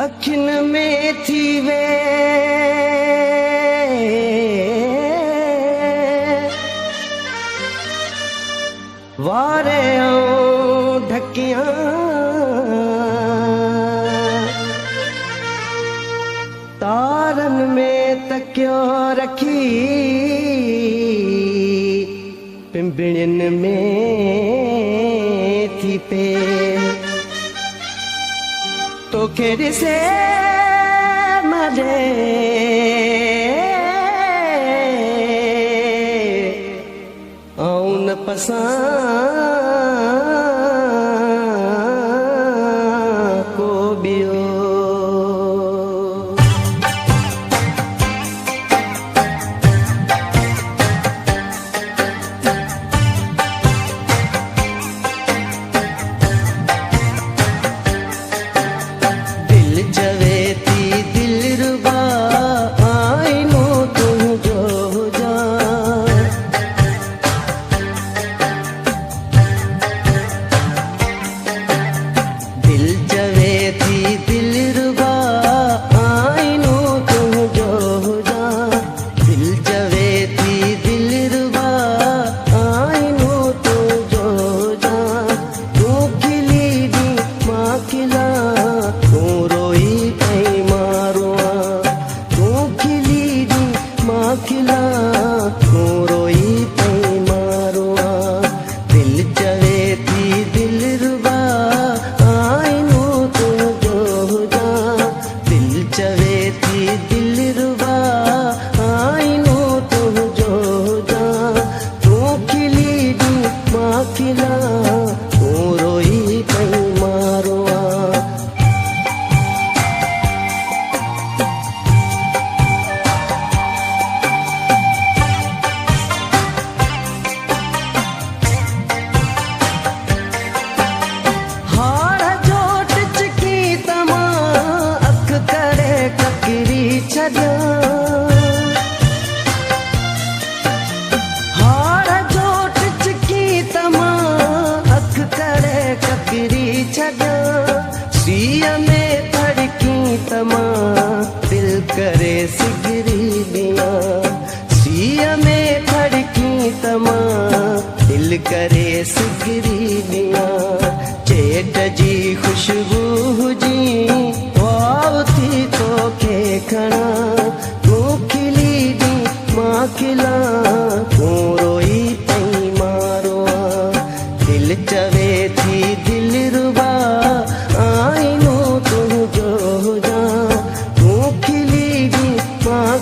अखिन में थी वे वारे ढकियां तारन में तकियो रखी पिंबड़िन में थी पे तो खेड़ से मरे आउन पसंद को बियो में धड़की तमा दिल करे सिगरी दिया सिया में धड़की तमा दिल करे सिगरी दिया चेट जी खुशबू जी वाव थी तो के खड़ा तू खिली दी माँ खिला तू रोई तई मारो दिल चवे थी दिल रुबा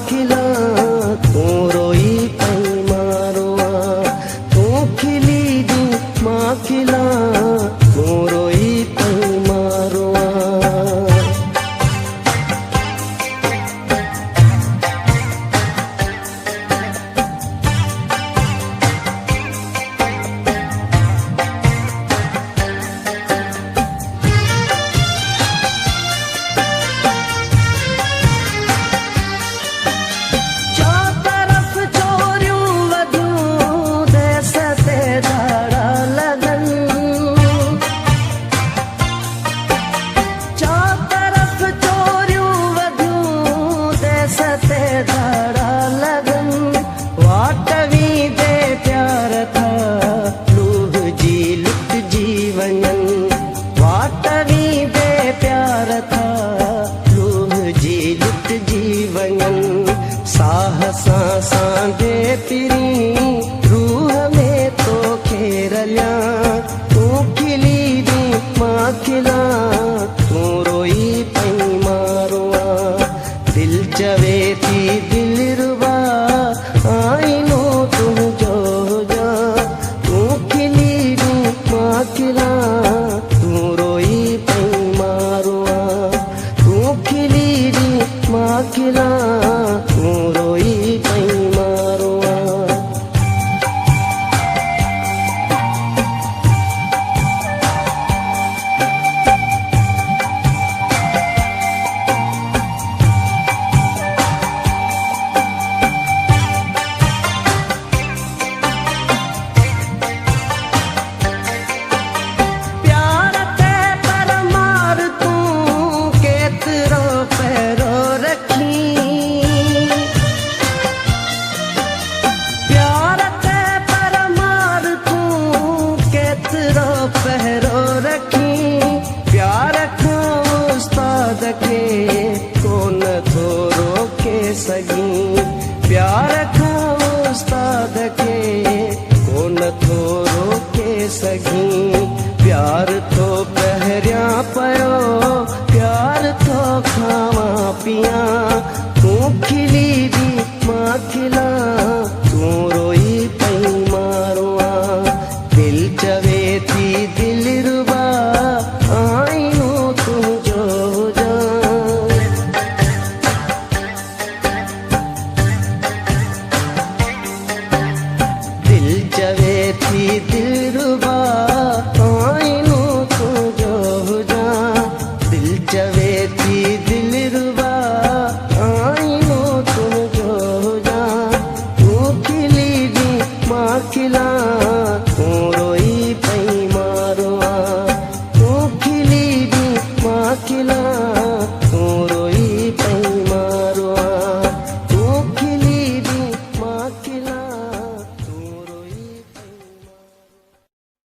खिला तू रोई पई मारोआ तू खिली दी माँ खिला तू रोई पई मारो मारो प्यार तो खावा पिया तू खिली भी माँ खिला तू रोई पई मारुआ दिल चवे थी दिल रुबा आईनो तू जो जा दिल चवे थी दिल रुबा आईनो तू जो जा दिल चवे थी दिल रुबा आईनो तू जो जा तू खिली भी माँ खिला तू रोई पई मारुआ तू खिली भी माँ खिला